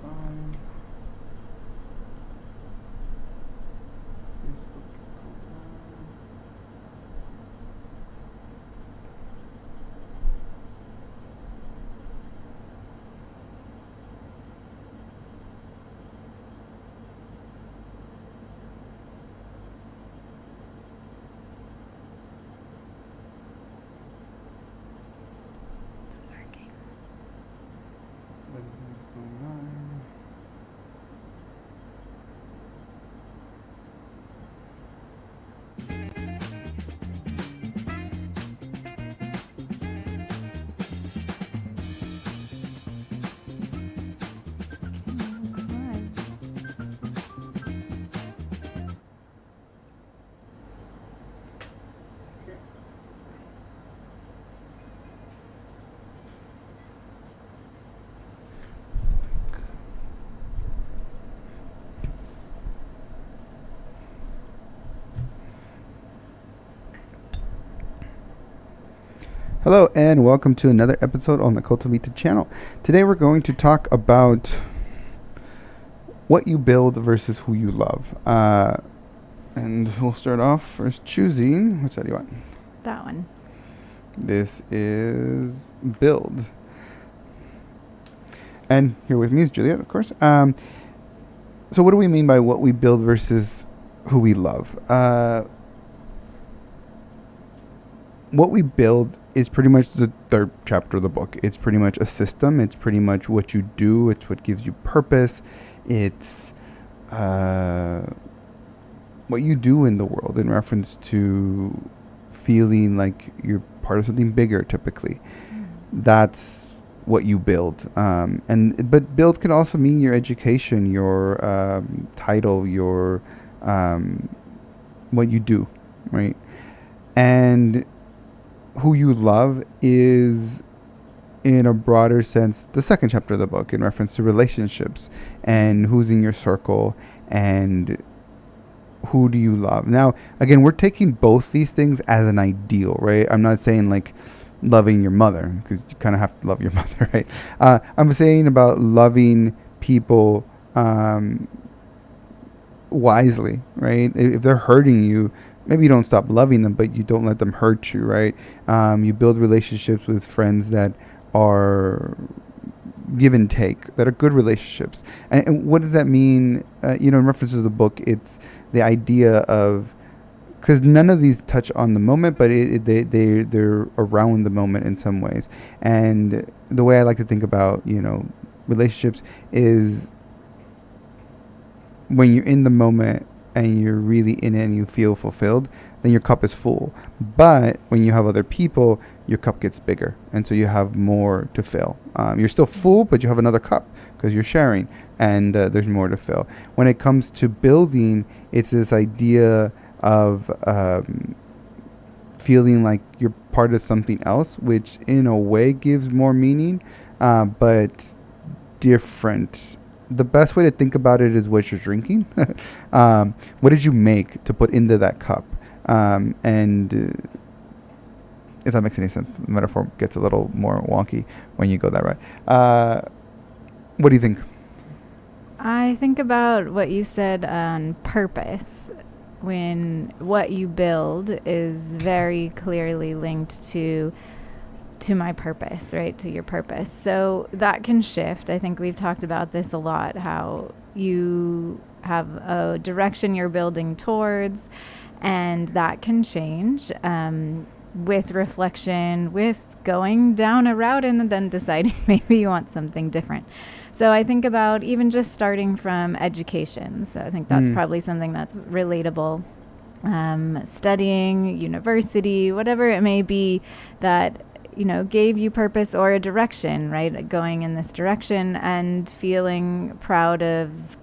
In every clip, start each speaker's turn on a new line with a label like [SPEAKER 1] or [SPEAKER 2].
[SPEAKER 1] 5. Facebook.
[SPEAKER 2] It's working.
[SPEAKER 1] 11:09.
[SPEAKER 2] It's live.
[SPEAKER 1] Okay. Hello and welcome to another episode on the Cultivita channel. Today we're going to talk about what you build versus who you love. And we'll start off first choosing, which side do you want?
[SPEAKER 2] That one.
[SPEAKER 1] This is build. And here with me is Juliet, of course. So what do we mean by what we build versus who we love? What we build is pretty much the third chapter of the book. It's pretty much a system. It's pretty much what you do. It's what gives you purpose. It's what you do in the world in reference to feeling like you're part of something bigger, typically. That's what you build. But build can also mean your education, your title, your what you do, right? And who you love is, in a broader sense, the second chapter of the book in reference to relationships and who's in your circle and who do you love. Now, again, we're taking both these things as an ideal, right? I'm not saying like loving your mother, because you kind of have to love your mother, right? I'm saying about loving people wisely, right? If they're hurting you, maybe you don't stop loving them, but you don't let them hurt you, right? You build relationships with friends that are give and take, that are good relationships. And what does that mean? In reference to the book, it's the idea of, because none of these touch on the moment, but they're around the moment in some ways. And the way I like to think about, relationships is when you're in the moment and you're really in it and you feel fulfilled, then your cup is full. But when you have other people, your cup gets bigger, and so you have more to fill. You're still full, but you have another cup because you're sharing, and there's more to fill. When it comes to building, it's this idea of feeling like you're part of something else, which in a way gives more meaning, but different. The best way to think about it is what you're drinking. What did you make to put into that cup? And if that makes any sense, the metaphor gets a little more wonky when you go that right. What do you think?
[SPEAKER 2] I think about what you said on purpose, when what you build is very clearly linked to my purpose, right? To your purpose. So that can shift. I think we've talked about this a lot, how you have a direction you're building towards, and that can change with reflection, with going down a route and then deciding maybe you want something different. So I think about even just starting from education. So I think that's probably something that's relatable. Studying, university, whatever it may be that gave you purpose or a direction, right? Going in this direction and feeling proud of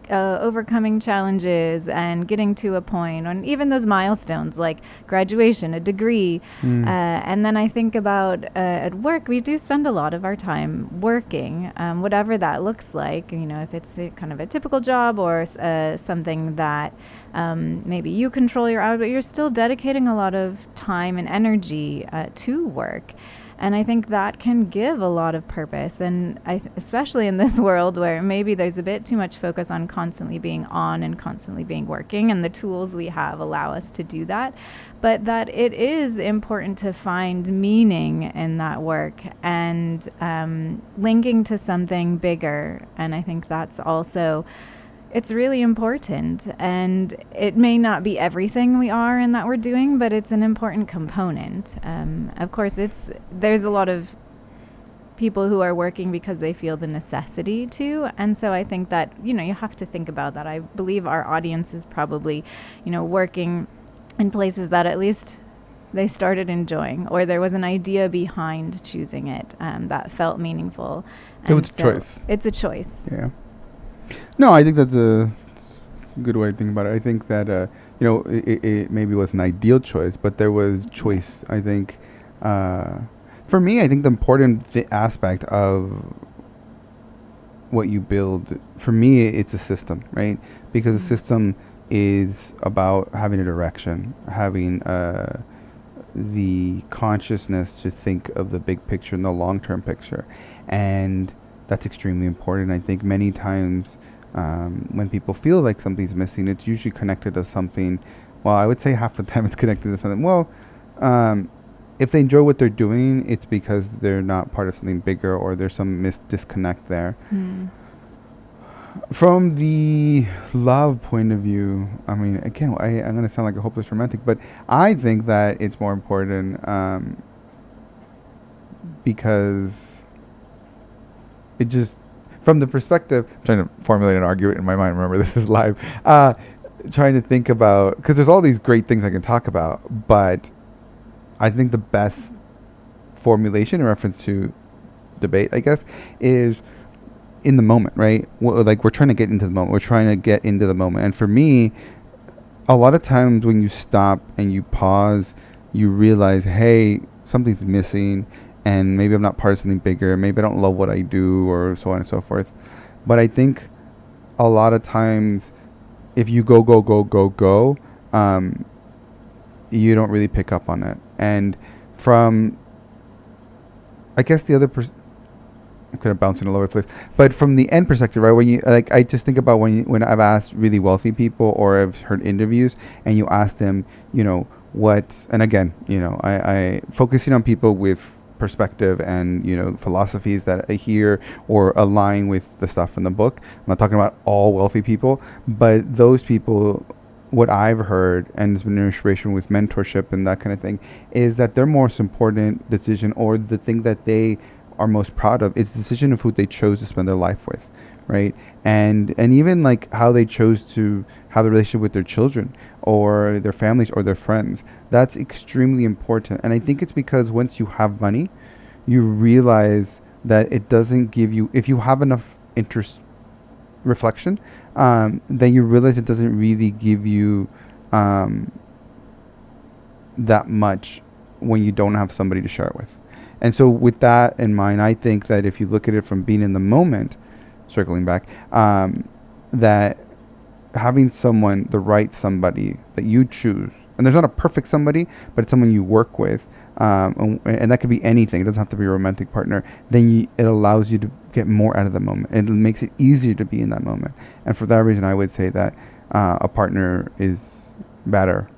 [SPEAKER 2] overcoming challenges and getting to a point, and even those milestones like graduation, a degree. And then I think about at work, we do spend a lot of our time working, whatever that looks like, if it's kind of a typical job or something that maybe you control your hours, but you're still dedicating a lot of time and energy to work. And I think that can give a lot of purpose. And especially in this world where maybe there's a bit too much focus on constantly being on and constantly being working, and the tools we have allow us to do that. But that it is important to find meaning in that work and linking to something bigger. And I think that's also, it's really important, and it may not be everything we are and that we're doing, but it's an important component. Of course, there's a lot of people who are working because they feel the necessity to, and so I think that, you have to think about that. I believe our audience is probably, working in places that at least they started enjoying, or there was an idea behind choosing it that felt meaningful.
[SPEAKER 1] So it's a choice.
[SPEAKER 2] It's a choice.
[SPEAKER 1] Yeah. No, I think that's a good way to think about it. I think that it maybe was an ideal choice, but there was choice. I think for me, I think the important aspect of what you build, for me, it's a system, right? Because a system is about having a direction, having the consciousness to think of the big picture and the long-term picture, and that's extremely important. I think many times when people feel like something's missing, it's usually connected to something. Well, I would say half the time it's connected to something. Well, if they enjoy what they're doing, it's because they're not part of something bigger, or there's some disconnect there. From the love point of view, I mean, again, I'm going to sound like a hopeless romantic, but I think that it's more important because it just, from the perspective, I'm trying to formulate an argument in my mind. Remember, this is live. Trying to think about, because there's all these great things I can talk about, but I think the best formulation in reference to debate, I guess, is in the moment, right? Like, we're trying to get into the moment. We're trying to get into the moment. And for me, a lot of times when you stop and you pause, you realize, hey, something's missing, and maybe I'm not part of something bigger. Maybe I don't love what I do, or so on and so forth. But I think a lot of times, if you go, you don't really pick up on it. And from, I guess the other I'm kind of bouncing all over the place, but from the end perspective, right? When you, like, I just think about when I've asked really wealthy people, or I've heard interviews, and you ask them, what, and again, I focusing on people with perspective and philosophies that I hear or align with the stuff in the book. I'm not talking about all wealthy people, but those people, what I've heard, and it's been an inspiration with mentorship and that kind of thing, is that their most important decision, or the thing that they are most proud of, is the decision of who they chose to spend their life with, right? And even like how they chose to have a relationship with their children, or their families, or their friends. That's extremely important. And I think it's because once you have money, you realize that it doesn't give you, if you have enough reflection, then you realize it doesn't really give you that much when you don't have somebody to share it with. And so with that in mind, I think that if you look at it from being in the moment, circling back, that having someone, the right somebody that you choose, and there's not a perfect somebody, but it's someone you work with, and that could be anything. It doesn't have to be a romantic partner. Then it allows you to get more out of the moment. It makes it easier to be in that moment. And for that reason, I would say that a partner is better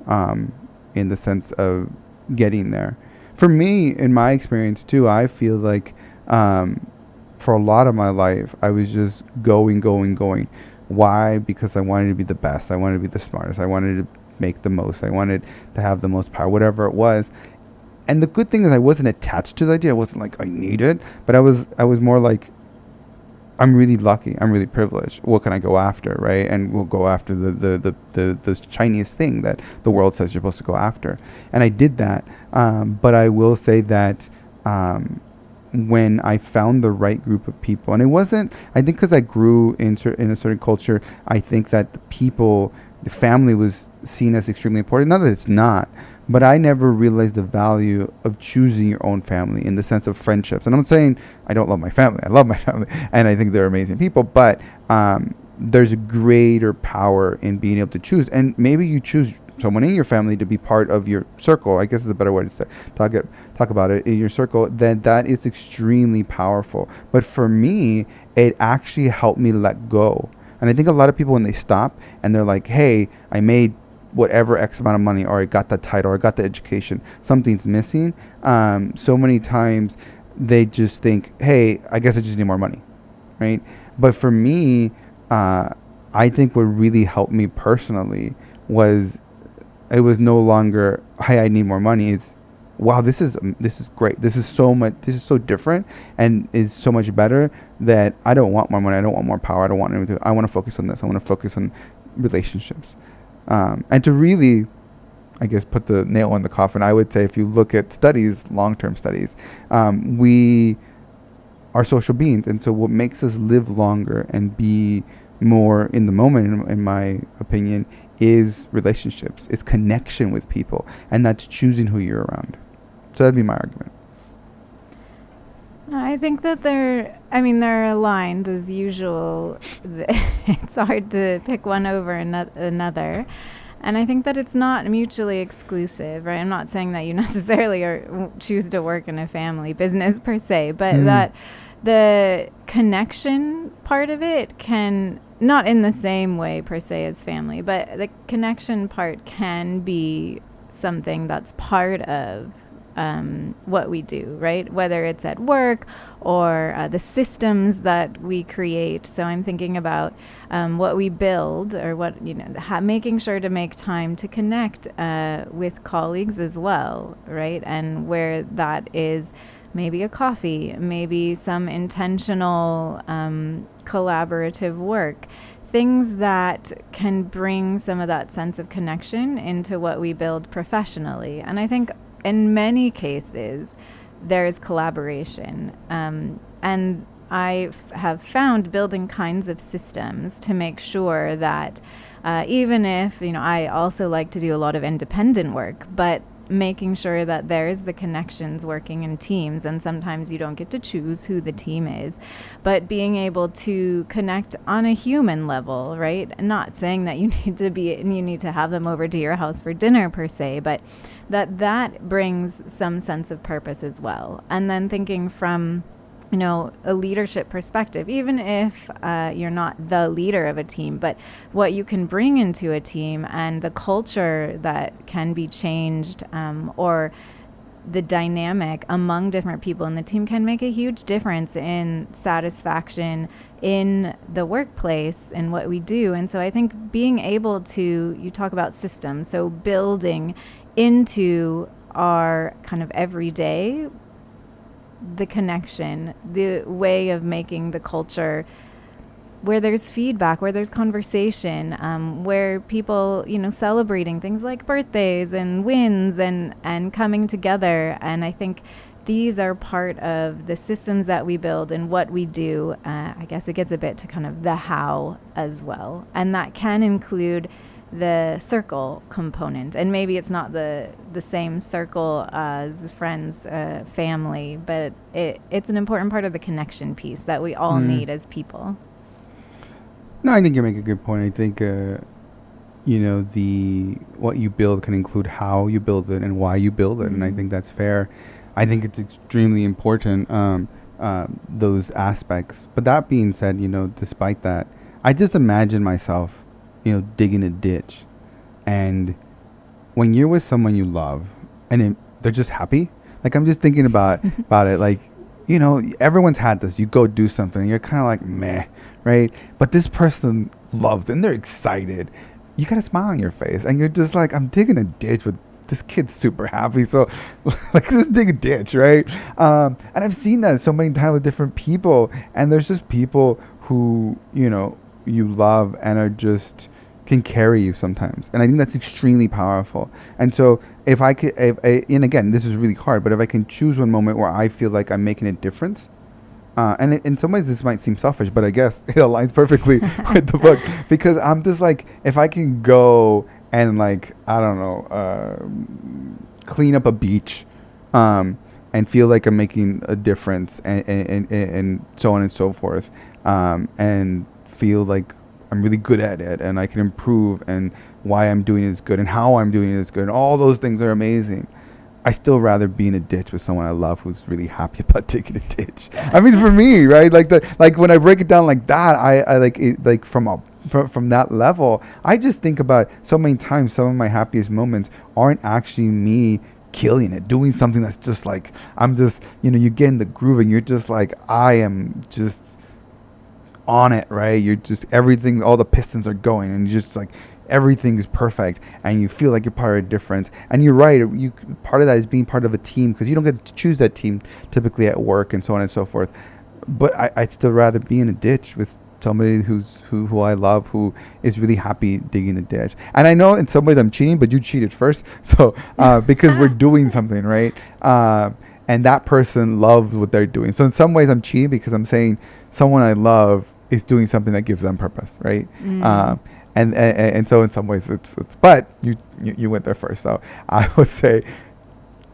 [SPEAKER 1] in the sense of getting there. For me, in my experience too, I feel like for a lot of my life, I was just going. Why? Because I wanted to be the best. I wanted to be the smartest. I wanted to make the most. I wanted to have the most power, whatever it was. And the good thing is I wasn't attached to the idea. I wasn't like, I need it. But I was more like, I'm really lucky. I'm really privileged. What can I go after, right? And we'll go after the Chinese thing that the world says you're supposed to go after. And I did that. But I will say that when I found the right group of people, and it wasn't, I think because I grew in a certain culture, I think that the family was seen as extremely important. Not that it's not, but I never realized the value of choosing your own family in the sense of friendships. And I'm not saying I don't love my family. I love my family, and I think they're amazing people, but there's a greater power in being able to choose. And maybe you choose someone in your family to be part of your circle, I guess is a better way to say, talk about it, in your circle, then that is extremely powerful. But for me, it actually helped me let go. And I think a lot of people, when they stop and they're like, hey, I made whatever X amount of money, or I got that title, or I got the education, something's missing. So many times they just think, hey, I guess I just need more money, right? But for me, I think what really helped me personally was, it was no longer, hey, I need more money. It's, wow, this is great. This is so much. This is so different, and is so much better, that I don't want more money. I don't want more power. I don't want anything. I want to focus on this. I want to focus on relationships, and to really, I guess, put the nail in the coffin, I would say, if you look at studies, long-term studies, we are social beings, and so what makes us live longer and be more in the moment, in my opinion, is relationships. It's connection with people, and that's choosing who you're around. So that'd be my argument.
[SPEAKER 2] No, I think that they're aligned as usual. It's hard to pick one over another. And I think that it's not mutually exclusive, right? I'm not saying that you necessarily choose to work in a family business per se, but that the connection part of it can, not in the same way per se as family, but the connection part can be something that's part of what we do, right? Whether it's at work or the systems that we create. So I'm thinking about what we build, or what, making sure to make time to connect with colleagues as well, right? And where that is maybe a coffee, maybe some intentional collaborative work. Things that can bring some of that sense of connection into what we build professionally. And I think in many cases, there's collaboration. And I have found building kinds of systems to make sure that even if, I also like to do a lot of independent work, but making sure that there's the connections working in teams, and sometimes you don't get to choose who the team is, but being able to connect on a human level, right? Not saying that you need to have them over to your house for dinner per se, but that brings some sense of purpose as well. And then thinking from a leadership perspective, even if you're not the leader of a team, but what you can bring into a team and the culture that can be changed, or the dynamic among different people in the team, can make a huge difference in satisfaction in the workplace and what we do. And so I think being able to, you talk about systems, so building into our kind of everyday, the connection, the way of making the culture where there's feedback, where there's conversation, where people, celebrating things like birthdays and wins and coming together. And I think these are part of the systems that we build and what we do. I guess it gets a bit to kind of the how as well. And that can include the circle component, and maybe it's not the same circle as friends, family, but it's an important part of the connection piece that we all need as people.
[SPEAKER 1] No, I think you make a good point. I think what you build can include how you build it and why you build it, and I think that's fair. I think it's extremely important, those aspects. But that being said, despite that, I just imagine myself digging a ditch, and when you're with someone you love and they're just happy, like, I'm just thinking about it, like, everyone's had this. You go do something and you're kind of like, meh, right? But this person loves it and they're excited. You got a smile on your face and you're just like, I'm digging a ditch with this kid's super happy, so like, let's dig a ditch, right? And I've seen that so many times with different people, and there's just people who you love and are just can carry you sometimes, and I think that's extremely powerful. And so if I could, and again, this is really hard, but if I can choose one moment where I feel like I'm making a difference, and in some ways this might seem selfish, but I guess it aligns perfectly with the book, because I'm just like, if I can go and, like, I don't know, clean up a beach, and feel like I'm making a difference, and so on and so forth, and feel like I'm really good at it and I can improve, and why I'm doing it is good and how I'm doing it is good, and all those things are amazing. I still rather be in a ditch with someone I love who's really happy about taking a ditch. I mean, for me, right? Like when I break it down like that, I like it, like from that level. I just think about so many times some of my happiest moments aren't actually me killing it, doing something that's just like, I'm just, you get in the groove and you're just like, I am just on it, right? You're just, everything, all the pistons are going, and you're just like, everything is perfect, and you feel like you're part of a difference. And you're right, you part of that is being part of a team, because you don't get to choose that team typically at work and so on and so forth. But I'd still rather be in a ditch with somebody who I love, who is really happy digging the ditch. And I know in some ways I'm cheating, but you cheated first, so because we're doing something, right? And that person loves what they're doing. So in some ways I'm cheating, because I'm saying someone I love is doing something that gives them purpose, right? And so in some ways it's but you went there first, so I would say,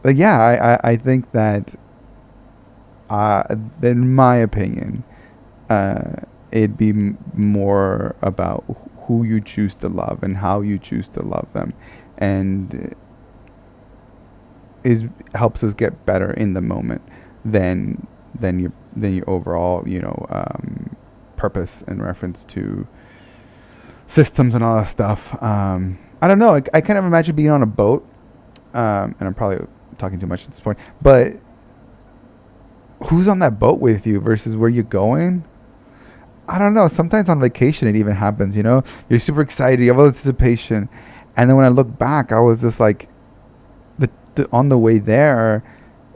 [SPEAKER 1] like, yeah, I think that in my opinion, it'd be more about who you choose to love and how you choose to love them, and helps us get better in the moment than your overall purpose in reference to systems and all that stuff. I don't know. I kind of imagine being on a boat, and I'm probably talking too much at this point, but who's on that boat with you versus where you're going? I don't know. Sometimes on vacation it even happens, You're super excited, you have all anticipation, and then when I look back, I was just like, on the way there,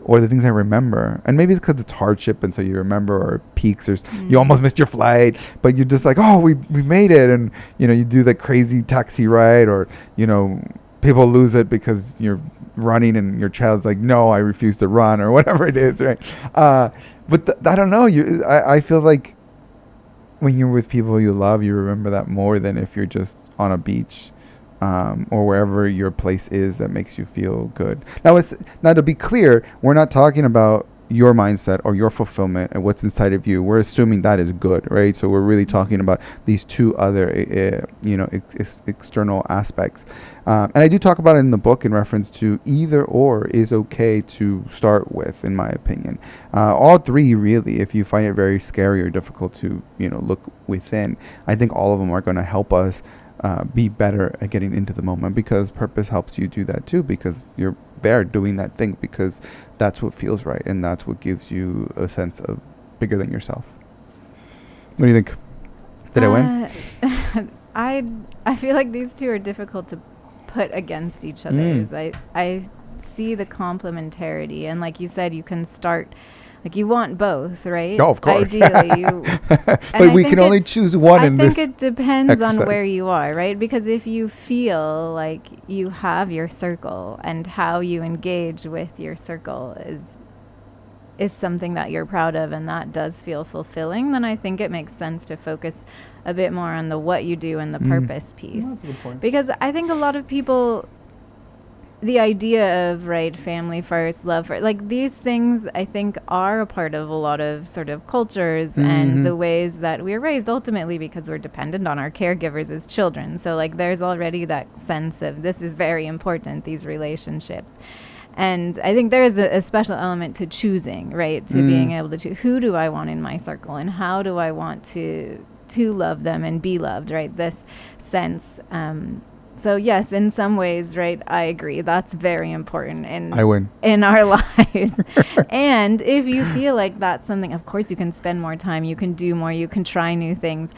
[SPEAKER 1] or the things I remember, and maybe it's because it's hardship, and so you remember, or peaks, or you almost missed your flight, but you're just like, oh, we made it, and you do that crazy taxi ride, or people lose it because you're running and your child's like, no, I refuse to run, or whatever it is, right? But I don't know. I feel like when you're with people you love, you remember that more than if you're just on a beach, or wherever your place is that makes you feel good. Now to be clear, we're not talking about your mindset or your fulfillment and what's inside of you. We're assuming that is good, right? So we're really talking about these two other, external aspects. And I do talk about it in the book in reference to either or is okay to start with, in my opinion. All three, really, if you find it very scary or difficult to, look within, I think all of them are going to help us be better at getting into the moment, because purpose helps you do that too, because you're there doing that thing because that's what feels right, and that's what gives you a sense of bigger than yourself. What do you think? Did I win?
[SPEAKER 2] I feel like these two are difficult to put against each other. I see the complementarity, and like you said, you can start, like, you want both, right?
[SPEAKER 1] Oh, of course.
[SPEAKER 2] Ideally, you.
[SPEAKER 1] But we can only choose one in this.
[SPEAKER 2] I think it depends
[SPEAKER 1] exercise.
[SPEAKER 2] on where you are, right? Because if you feel like you have your circle, and how you engage with your circle is something that you're proud of, and that does feel fulfilling, then I think it makes sense to focus a bit more on the what you do and the purpose piece.
[SPEAKER 1] That's a good point.
[SPEAKER 2] Because I think a lot of people, the idea of, right, family first, love first, like, these things I think are a part of a lot of sort of cultures and the ways that we're raised, ultimately because we're dependent on our caregivers as children. So, like, there's already that sense of this is very important, these relationships. And I think there is a special element to choosing, right, to being able to choose, who do I want in my circle, and how do I want to love them and be loved, right, this sense. So yes, in some ways, right, I agree. That's very important in our lives. And if you feel like that's something, of course you can spend more time, you can do more, you can try new things.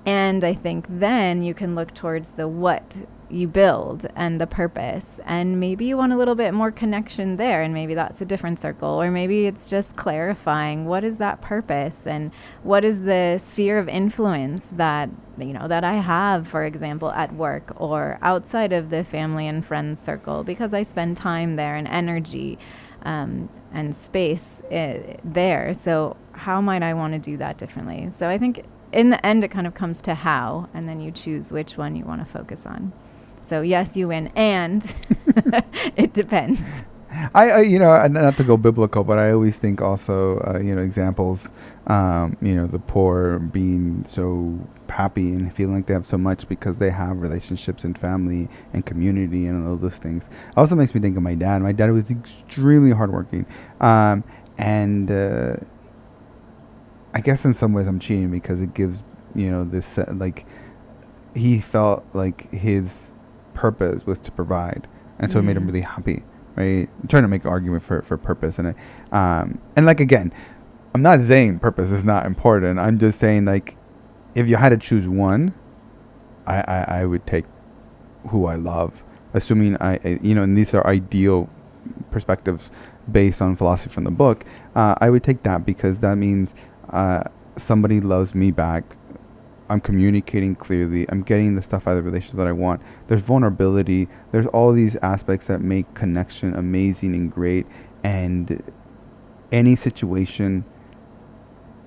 [SPEAKER 2] And I think then you can look towards the what you build and the purpose. And maybe you want a little bit more connection there, and maybe that's a different circle. Or maybe it's just clarifying what is that purpose, and what is the sphere of influence that, that I have, for example, at work or outside of the family and friends circle, because I spend time there and energy and space there. So how might I want to do that differently? So I think in the end, it kind of comes to how, and then you choose which one you want to focus on. So yes, you win, and it depends.
[SPEAKER 1] not to go biblical, but I always think also, examples, the poor being so happy and feeling like they have so much because they have relationships and family and community and all those things. Also makes me think of my dad. My dad was extremely hardworking, and I guess in some ways I'm cheating because it gives, this like he felt like his purpose was to provide, and so it made him really happy, right? I'm trying to make an argument for purpose, and like again, I'm not saying purpose is not important. I'm just saying, like, if you had to choose one, I would take who I love, assuming and these are ideal perspectives based on philosophy from the book. I would take that because that means somebody loves me back. I'm communicating clearly. I'm getting the stuff out of the relationship that I want. There's vulnerability. There's all these aspects that make connection amazing and great. And any situation.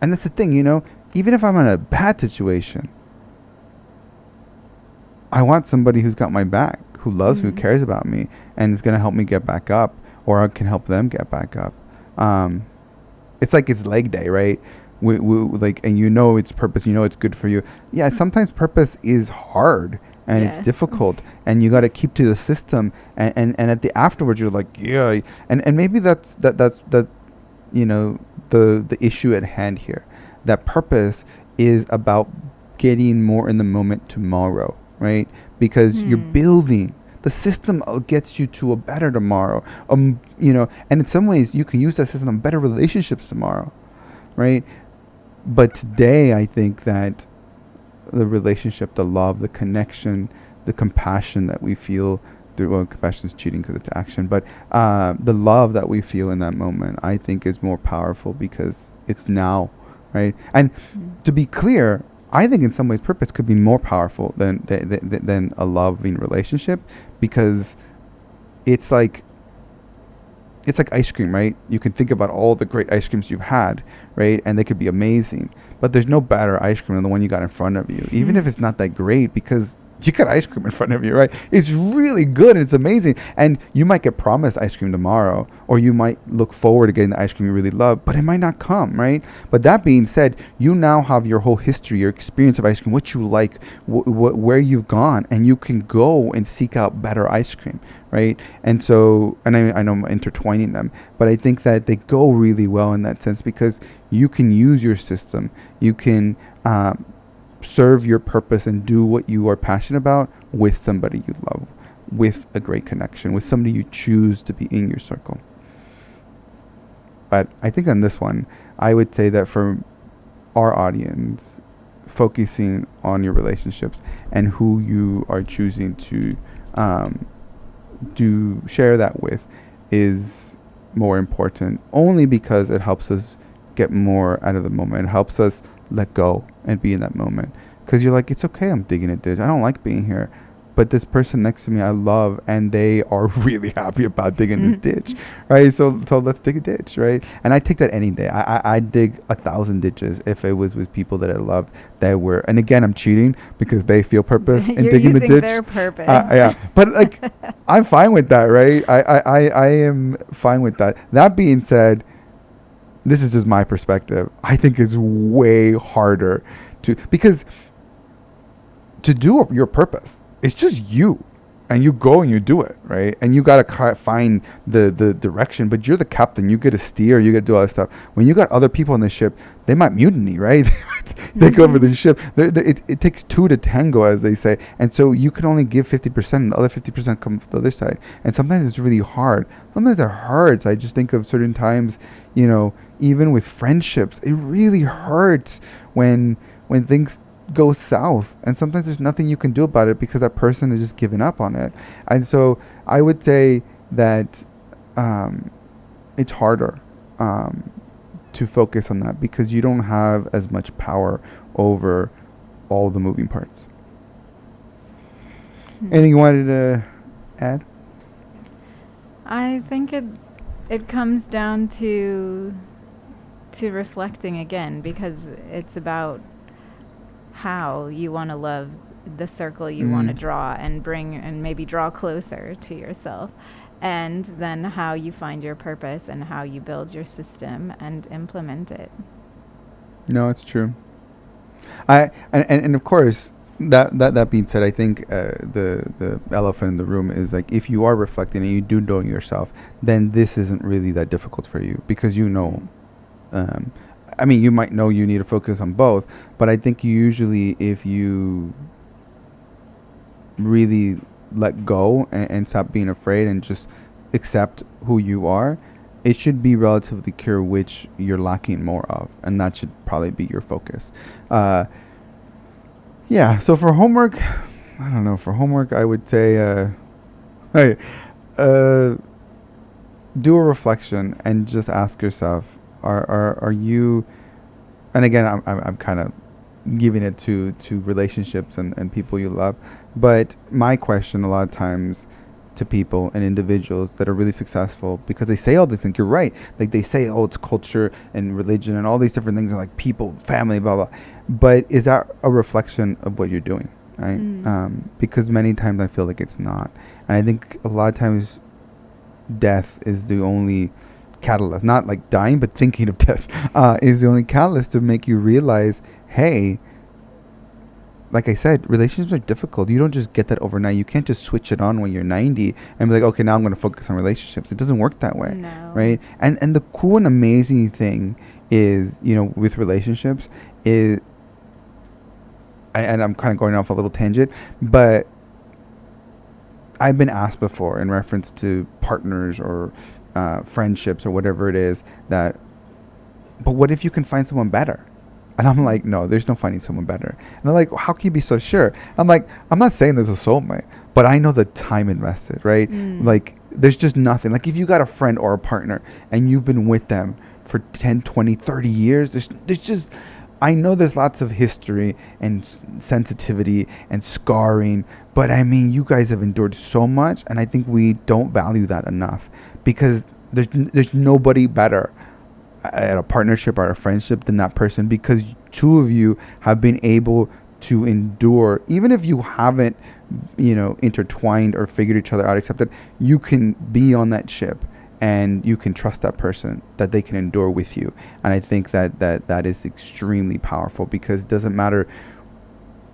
[SPEAKER 1] And that's the thing, even if I'm in a bad situation, I want somebody who's got my back, who loves me, who cares about me, and is going to help me get back up, or I can help them get back up. It's like it's leg day, right? We like, and it's purpose, it's good for you. Yeah, sometimes purpose is hard and it's difficult, and you got to keep to the system, and at the afterwards you're like, yeah, and maybe that's the issue at hand here. That purpose is about getting more in the moment tomorrow, right? Because you're building. The system gets you to a better tomorrow, and in some ways you can use that system on better relationships tomorrow, right? But today, I think that the relationship, the love, the connection, the compassion that we feel compassion is cheating because it's action, but the love that we feel in that moment, I think, is more powerful because it's now, right? And to be clear, I think in some ways purpose could be more powerful than a loving relationship, because it's like ice cream, right? You can think about all the great ice creams you've had, right? And they could be amazing, but there's no better ice cream than the one you got in front of you, even if it's not that great, because you got ice cream in front of you, right? It's really good and it's amazing. And you might get promised ice cream tomorrow, or you might look forward to getting the ice cream you really love, but it might not come, right? But that being said, you now have your whole history, your experience of ice cream, what you like, where you've gone, and you can go and seek out better ice cream, right? And so, and I know I'm intertwining them, but I think that they go really well in that sense, because you can use your system, you can serve your purpose and do what you are passionate about with somebody you love, with a great connection, with somebody you choose to be in your circle. But I think on this one, I would say that for our audience, focusing on your relationships and who you are choosing to share that with is more important, only because it helps us get more out of the moment. It helps us let go and be in that moment, because you're like, it's okay, I'm digging a ditch, I don't like being here, but this person next to me I love, and they are really happy about digging this ditch, right? So let's dig a ditch, right? And I take that any day. I'd dig 1,000 ditches if it was with people that I loved, that were, and again, I'm cheating because they feel purpose in digging the ditch. You're using
[SPEAKER 2] their purpose.
[SPEAKER 1] Yeah, but like, I'm fine with that, right? I am fine with that. That being said, this is just my perspective. I think it's way harder because to do your purpose, it's just you, and you go and you do it, right? And you got to find the direction, but you're the captain. You get to steer, you get to do all that stuff. When you got other people on the ship, they might mutiny, right? They go over the ship. It takes two to tango, as they say. And so you can only give 50%, and the other 50% comes from the other side. And sometimes it's really hard. Sometimes it hurts. I just think of certain times, even with friendships, it really hurts when things go south, and sometimes there's nothing you can do about it because that person is just giving up on it. And so I would say that it's harder to focus on that because you don't have as much power over all the moving parts. Anything you wanted to add?
[SPEAKER 2] I think it comes down to reflecting again, because it's about how you want to love the circle you want to draw and bring and maybe draw closer to yourself. and then how you find your purpose and how you build your system and implement it.
[SPEAKER 1] No, it's true. And of course, that being said, I think the elephant in the room is like, if you are reflecting and you do know yourself, then this isn't really that difficult for you, because you know. I mean, you might know you need to focus on both, but I think usually if you really let go and stop being afraid and just accept who you are, it should be relatively clear which you're lacking more of, and that should probably be your focus. Yeah, so for homework, I don't know. For homework, I would say, hey, do a reflection and just ask yourself, are you, and again, I'm kind of giving it to relationships and people you love, but my question a lot of times to people and individuals that are really successful, because they say all these things, you're right, like they say, oh, it's culture and religion and all these different things, and like people, family, blah blah, but is that a reflection of what you're doing, right? Because many times I feel like it's not, and I think a lot of times death is the only catalyst, not like dying, but thinking of death is the only catalyst to make you realize, hey, like I said, relationships are difficult. You don't just get that overnight. You can't just switch it on when you're 90 and be like, okay, now I'm going to focus on relationships. It doesn't work that way,
[SPEAKER 2] No.
[SPEAKER 1] right? And the cool and amazing thing is, you know, with relationships is, and I'm kind of going off a little tangent, but I've been asked before in reference to partners or friendships or whatever it is, that, but what if you can find someone better? And I'm like, no, there's no finding someone better. And they're like, how can you be so sure? I'm like, I'm not saying there's a soulmate, but I know the time invested, right? Like, there's just nothing. Like, if you got a friend or a partner and you've been with them for 10, 20, 30 years, there's just, I know there's lots of history and sensitivity and scarring, but I mean, you guys have endured so much, and I think we don't value that enough, because there's nobody better at a partnership or a friendship than that person, because two of you have been able to endure, even if you haven't, you know, intertwined or figured each other out, except that you can be on that ship and you can trust that person, that they can endure with you. And I think that is extremely powerful, because it doesn't matter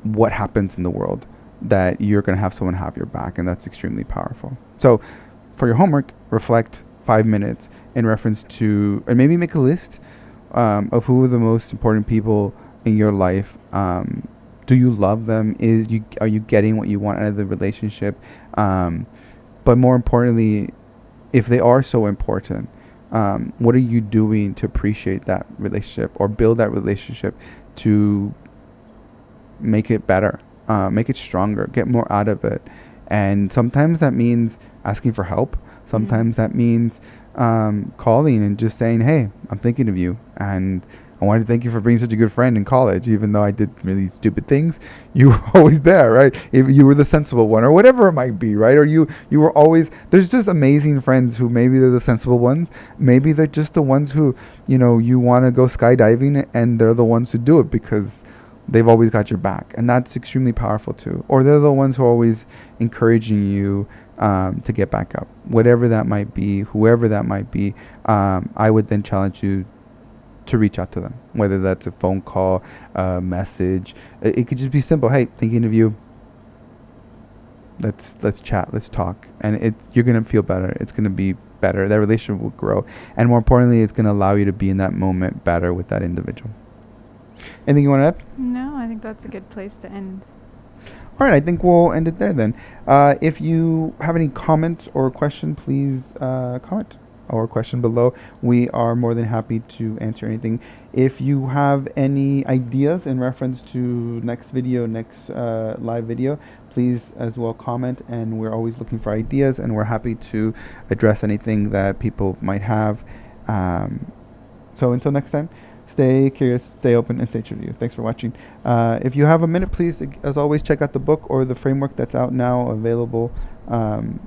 [SPEAKER 1] what happens in the world, that you're going to have someone have your back, and that's extremely powerful. So for your homework, reflect 5 minutes in reference to, and maybe make a list of who are the most important people in your life. Do you love them? Are you getting what you want out of the relationship? But more importantly, if they are so important, what are you doing to appreciate that relationship or build that relationship to make it better, make it stronger, get more out of it? And sometimes that means asking for help. Sometimes that means calling and just saying, hey, I'm thinking of you, and I wanted to thank you for being such a good friend in college. Even though I did really stupid things, you were always there, right? If you were the sensible one, or whatever it might be, right? Or you were always, there's just amazing friends who maybe they're the sensible ones. Maybe they're just the ones who, you know, you want to go skydiving and they're the ones who do it because they've always got your back. And that's extremely powerful too. Or they're the ones who are always encouraging you to get back up. Whatever that might be, whoever that might be, I would then challenge you to reach out to them, whether that's a phone call, a message. It could just be simple. Hey, thinking of you. Let's chat. Let's talk. And you're going to feel better. It's going to be better. That relationship will grow. And more importantly, it's going to allow you to be in that moment better with that individual. Anything you want to add?
[SPEAKER 2] No, I think that's a good place to end.
[SPEAKER 1] All right, I think we'll end it there then. If you have any comments or question, please comment or question below. We are more than happy to answer anything. If you have any ideas in reference to next video, next live video, please as well comment, and we're always looking for ideas, and we're happy to address anything that people might have. So until next time, stay curious, stay open, and stay true to you. Thanks for watching. If you have a minute, please, as always, check out the book or the framework that's out now, available, and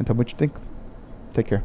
[SPEAKER 1] tell me what you think. Take care.